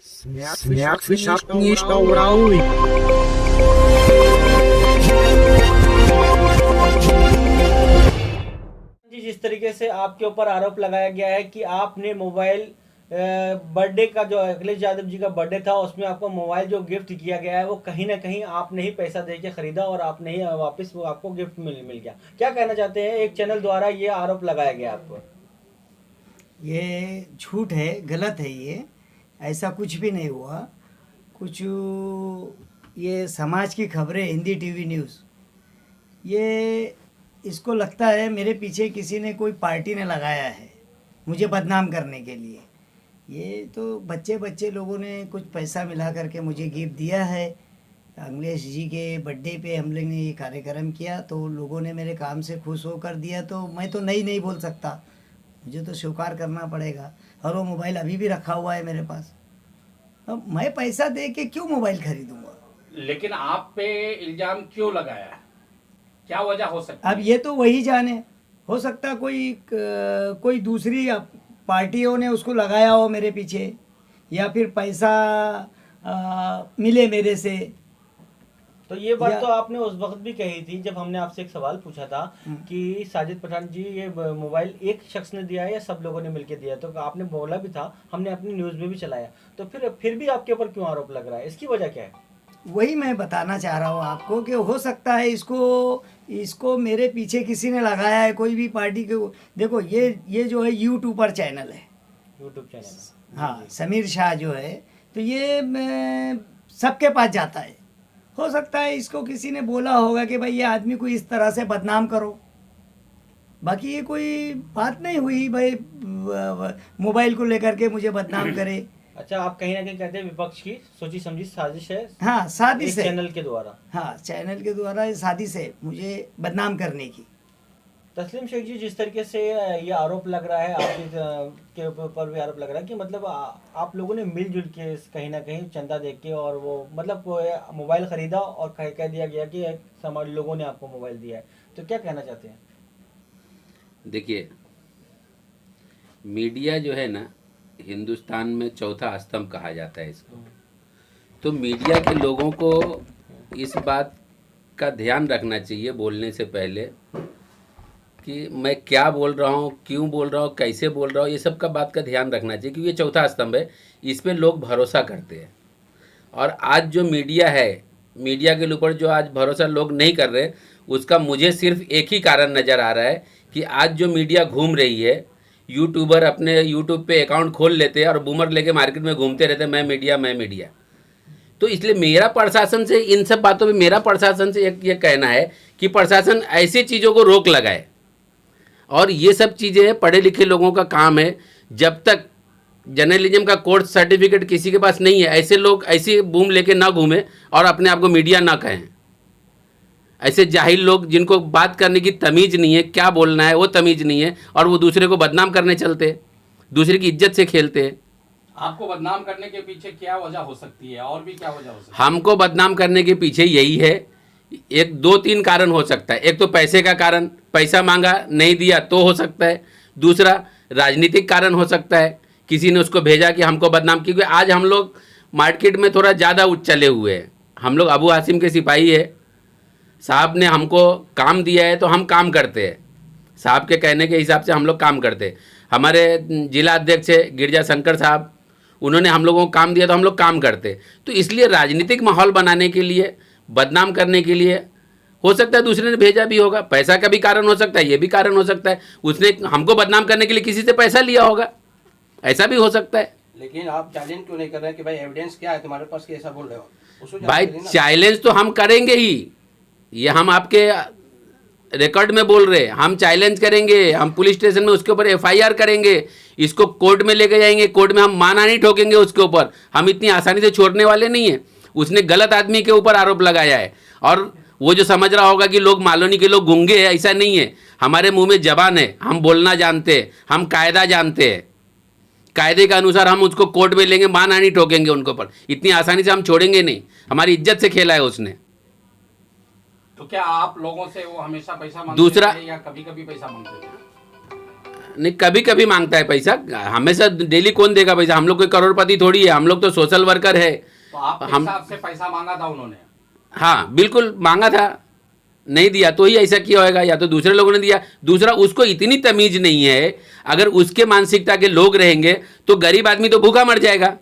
Merklich nicht traurig. जी, जिस तरीके से आपके ऊपर आरोप लगाया गया है कि आपने मोबाइल बर्थडे का जो अखिलेश यादव जी का बर्थडे था उसमें आपको मोबाइल जो गिफ्ट किया गया है वो कहीं ना कहीं आपने ही पैसा दे के खरीदा और आपने ही वापस वो आपको गिफ्ट मिल गया। क्या कहना चाहते हैं? एक चैनल द्वारा ये आरोप लगाया गया आप पर। ये झूठ है, गलत है। ये ऐसा कुछ भी नहीं हुआ। कुछ ये समाज की खबरें, हिंदी टीवी न्यूज़, ये इसको लगता है मेरे पीछे किसी ने, कोई पार्टी ने लगाया है मुझे बदनाम करने के लिए। ये तो बच्चे लोगों ने कुछ पैसा मिला करके मुझे गिफ्ट दिया है। अखिलेश जी के बर्थडे पे हम लोग ने ये कार्यक्रम किया तो लोगों ने मेरे काम से खुश होकर दिया, तो मैं तो नहीं बोल सकता, मुझे तो स्वीकार करना पड़ेगा। और वो मोबाइल अभी भी रखा हुआ है मेरे पास। अब मैं पैसा दे के क्यों मोबाइल खरीदूंगा? लेकिन आप पे इल्जाम क्यों लगाया है? क्या वजह हो सकती है? अब ये तो वही जाने। हो सकता कोई दूसरी पार्टियों ने उसको लगाया हो मेरे पीछे, या फिर पैसा मिले मेरे से। तो ये बात तो आपने उस वक्त भी कही थी जब हमने आपसे एक सवाल पूछा था कि साजिद पठान जी ये मोबाइल एक शख्स ने दिया है या सब लोगों ने मिलकर दिया, तो आपने बोला भी था, हमने अपनी न्यूज़ में भी चलाया। तो फिर भी आपके ऊपर क्यों आरोप लग रहा है? इसकी वजह क्या है? वही मैं बताना चाह रहा हूँ आपको कि हो सकता है इसको मेरे पीछे किसी ने लगाया है, कोई भी पार्टी के। देखो ये जो है यूट्यूबर चैनल है, यूट्यूब चैनल। हाँ, समीर शाह जो है, तो ये सबके पास जाता है। हो सकता है इसको किसी ने बोला होगा कि भाई ये आदमी को इस तरह से बदनाम करो। बाकी ये कोई बात नहीं हुई भाई मोबाइल को लेकर के मुझे बदनाम करे। अच्छा, आप कहीं ना कहीं कहते हैं विपक्ष की सोची समझी साजिश है। हाँ, साजिश है चैनल के द्वारा। हाँ, चैनल के द्वारा साजिश है मुझे बदनाम करने की। तस्लीम शेख जी, जिस तरीके से ये आरोप लग रहा है, आपके ऊपर भी आरोप लग रहा है कि मतलब आप लोगों ने मिलजुल के कहीं ना कहीं चंदा दे के और वो मतलब मोबाइल खरीदा और कह दिया गया कि समाज लोगों ने आपको मोबाइल दिया है, तो क्या कहना चाहते हैं? देखिए, मीडिया जो है ना, हिंदुस्तान में चौथा स्तंभ कहा जाता है इसको। तो मीडिया के लोगों को इस बात का ध्यान रखना चाहिए बोलने से पहले कि मैं क्या बोल रहा हूँ, क्यों बोल रहा हूँ, कैसे बोल रहा हूँ, ये सब का बात का ध्यान रखना चाहिए, क्योंकि ये चौथा स्तंभ है, इस पे लोग भरोसा करते हैं। और आज जो मीडिया है, मीडिया के ऊपर जो आज भरोसा लोग नहीं कर रहे, उसका मुझे सिर्फ एक ही कारण नज़र आ रहा है कि आज जो मीडिया घूम रही है, यूट्यूबर अपने यूट्यूब पे अकाउंट खोल लेते हैं और बूमर लेके मार्केट में घूमते रहते हैं, मैं मीडिया। तो इसलिए मेरा प्रशासन से, इन सब बातों में मेरा प्रशासन से एक ये कहना है कि प्रशासन ऐसी चीज़ों को रोक लगाए। और ये सब चीज़ें पढ़े लिखे लोगों का काम है। जब तक जर्नलिज्म का कोर्स सर्टिफिकेट किसी के पास नहीं है, ऐसे लोग ऐसी बूम लेके ना घूमें और अपने आप को मीडिया ना कहें। ऐसे जाहिल लोग जिनको बात करने की तमीज़ नहीं है, क्या बोलना है वो तमीज़ नहीं है, और वो दूसरे को बदनाम करने चलते, दूसरे की इज्जत से खेलते हैं। आपको बदनाम करने के पीछे क्या वजह हो सकती है, और भी क्या वजह हो सकती है? हमको बदनाम करने के पीछे यही है, एक 2-3 कारण हो सकता है। एक तो पैसे का कारण, पैसा मांगा नहीं दिया तो हो सकता है। दूसरा राजनीतिक कारण हो सकता है, किसी ने उसको भेजा कि हमको बदनाम, क्योंकि आज हम लोग मार्केट में थोड़ा ज़्यादा उछले हुए हैं। हम लोग अबू हासिम के सिपाही है, साहब ने हमको काम दिया है तो हम काम करते हैं, साहब के कहने के हिसाब से हम लोग काम करते हैं। हमारे जिला अध्यक्ष है गिरजा शंकर साहब, उन्होंने हम लोगों को काम दिया तो हम लोग काम करते हैं। तो इसलिए राजनीतिक माहौल बनाने के लिए, बदनाम करने के लिए हो सकता है दूसरे ने भेजा भी होगा। पैसा का भी कारण हो सकता है, ये भी कारण हो सकता है, उसने हमको बदनाम करने के लिए किसी से पैसा लिया होगा, ऐसा भी हो सकता है। लेकिन आप चैलेंज क्यों नहीं कर रहे हैं कि भाई एविडेंस क्या है तुम्हारे पास कि ऐसा बोल रहे हो? भाई चैलेंज तो हम करेंगे ही, ये हम आपके रिकॉर्ड में बोल रहे हैं, हम चैलेंज करेंगे, हम पुलिस स्टेशन में उसके ऊपर FIR करेंगे, इसको कोर्ट में लेके जाएंगे, कोर्ट में हम माना नहीं ठोकेंगे उसके ऊपर। हम इतनी आसानी से छोड़ने वाले नहीं हैं। उसने गलत आदमी के ऊपर आरोप लगाया है, और वो जो समझ रहा होगा कि लोग मालोनी के लोग गूंगे हैं, ऐसा नहीं है। हमारे मुंह में जबान है, हम बोलना जानते हैं, हम कायदा जानते हैं, कायदे के अनुसार हम उसको कोर्ट में लेंगे, माना नहीं ठोकेंगे उनके ऊपर। इतनी आसानी से हम छोड़ेंगे नहीं, हमारी इज्जत से खेला है उसने। तो क्या आप लोगों से वो हमेशा पैसा मांगते दूसरा थे या कभी कभी पैसा मांगते थे? नहीं, कभी कभी मांगता है पैसा, हमेशा डेली कौन देगा पैसा? हम लोग कोई करोड़पति थोड़ी है, हम लोग तो सोशल वर्कर है। तो आपके हम हिसाब से पैसा मांगा था उन्होंने? हाँ बिल्कुल मांगा था, नहीं दिया तो ही ऐसा किया होगा, या तो दूसरे लोगों ने दिया। दूसरा, उसको इतनी तमीज नहीं है, अगर उसके मानसिकता के लोग रहेंगे तो गरीब आदमी तो भूखा मर जाएगा।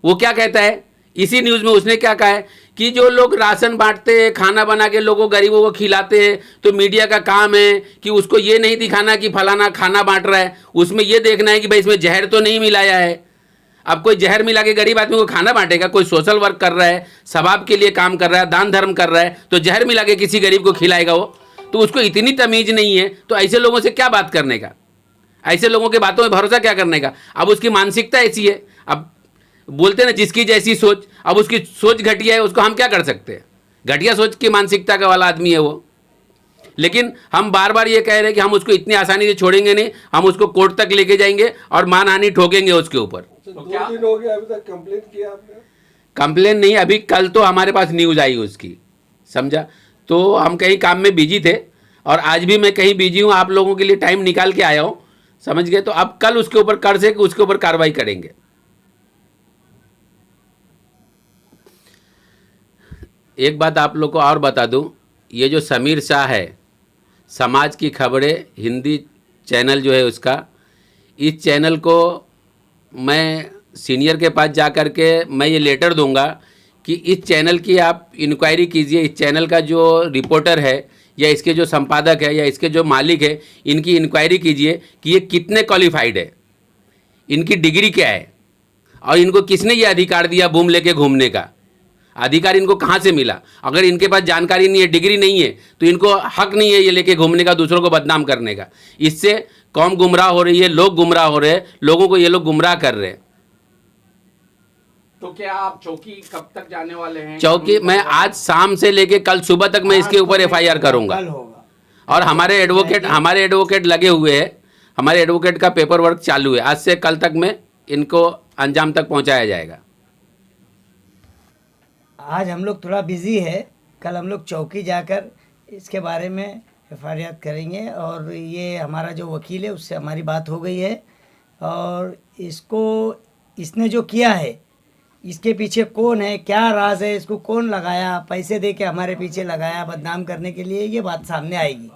वो क्या कहता है इसी न्यूज़ में, उसने क्या कहा है कि जो लोग राशन बांटते हैं, खाना बना के लोगों गरीबों को खिलाते हैं, तो मीडिया का काम है कि उसको ये नहीं दिखाना कि फलाना खाना बांट रहा है, उसमें ये देखना है कि भाई इसमें जहर तो नहीं मिलाया है। अब कोई जहर मिला के गरीब आदमी को खाना बांटेगा? कोई सोशल वर्क कर रहा है, सवाब के लिए काम कर रहा है, दान धर्म कर रहा है, तो जहर मिला के किसी गरीब को खिलाएगा वो? तो उसको इतनी तमीज नहीं है, तो ऐसे लोगों से क्या बात करने का, ऐसे लोगों की बातों में भरोसा क्या करने का? अब उसकी मानसिकता ऐसी है, अब बोलते हैं ना जिसकी जैसी सोच, अब उसकी सोच घटिया है, उसको हम क्या कर सकते हैं? घटिया सोच की मानसिकता का वाला आदमी है वो। लेकिन हम बार बार ये कह रहे हैं कि हम उसको इतनी आसानी से छोड़ेंगे नहीं, हम उसको कोर्ट तक लेके जाएंगे और मानहानि ठोकेंगे उसके ऊपर। तो 2 क्या दिन हो गया, अभी तक कंप्लेंट किया आपने? कंप्लेन नहीं, अभी कल तो हमारे पास न्यूज़ आई उसकी, समझा? तो हम कहीं काम में बिजी थे और आज भी मैं कहीं बिजी हूँ, आप लोगों के लिए टाइम निकाल के आया हूँ, समझ गए? तो अब कल उसके ऊपर कर से उसके ऊपर कार्रवाई करेंगे। एक बात आप लोग को और बता दूं, ये जो समीर शाह है, समाज की खबरें हिंदी चैनल जो है उसका, इस चैनल को मैं सीनियर के पास जा कर के मैं ये लेटर दूंगा कि इस चैनल की आप इंक्वायरी कीजिए, इस चैनल का जो रिपोर्टर है या इसके जो संपादक है या इसके जो मालिक है, इनकी इंक्वायरी कीजिए कि ये कितने क्वालिफाइड है, इनकी डिग्री क्या है, और इनको किसने ये अधिकार दिया बूम लेके घूमने का? अधिकार इनको कहाँ से मिला? अगर इनके पास जानकारी नहीं है, डिग्री नहीं है, तो इनको हक नहीं है ये लेके घूमने का, दूसरों को बदनाम करने का। इससे कौम गुमराह हो रही है, लोग गुमराह हो रहे हैं, लोगों को ये लोग गुमराह कर रहे हैं। तो क्या आप चौकी कब तक जाने वाले हैं? चौकी मैं आज शाम से लेके कल सुबह तक मैं इसके ऊपर FIR करूंगा, कल होगा। और हमारे एडवोकेट लगे हुए हैं, हमारे एडवोकेट का पेपर वर्क चालू है। आज से कल तक में इनको अंजाम तक पहुंचाया जाएगा। आज हम लोग थोड़ा बिजी है, कल हम लोग चौकी जाकर इसके बारे में FIR करेंगे, और ये हमारा जो वकील है उससे हमारी बात हो गई है, और इसको इसने जो किया है इसके पीछे कौन है, क्या राज है, इसको कौन लगाया, पैसे दे के हमारे पीछे लगाया बदनाम करने के लिए, ये बात सामने आएगी।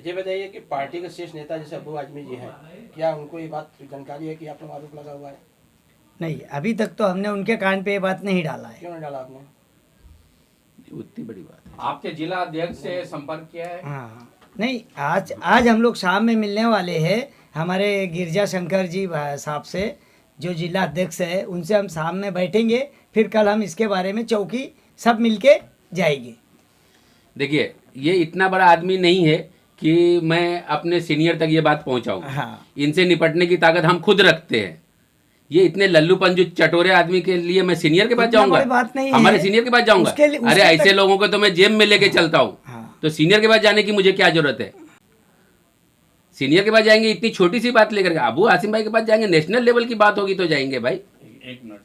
ये बताइए कि पार्टी के शीर्ष नेता जैसे अब्बू आजमी जी हैं, क्या उनको ये बात जानकारी है कि आप लोग आरोप लगा हुआ है? नहीं, अभी तक तो हमने उनके कान पे ये बात नहीं डाला है। क्यों नहीं डाला आपने? उतनी बड़ी बात है। आपके जिला अध्यक्ष से संपर्क किया है? हाँ, नहीं, आज हम लोग शाम में मिलने वाले हैं हमारे गिरजा शंकर जी साहब से, जो जिला अध्यक्ष है, उनसे हम शाम में बैठेंगे, फिर कल हम इसके बारे में चौकी सब मिलके जाएंगे। देखिए, ये इतना बड़ा आदमी नहीं है कि मैं अपने सीनियर तक ये बात पहुंचाऊं। हाँ। इनसे निपटने की ताकत हम खुद रखते हैं। ये इतने लल्लूपन जो चटोरे आदमी के लिए मैं सीनियर के पास इतना जाऊंगा? बड़ी बात नहीं हमारे है। सीनियर के पास जाऊंगा? अरे ऐसे लोगों को तो मैं जेब में लेके चलता हूँ। हाँ। तो सीनियर के पास जाने की मुझे क्या जरूरत है? सीनियर के पास जाएंगे इतनी छोटी सी बात लेकर के, अबू आसिम भाई के पास जाएंगे, नेशनल लेवल की बात होगी तो जाएंगे भाई। एक मिनट।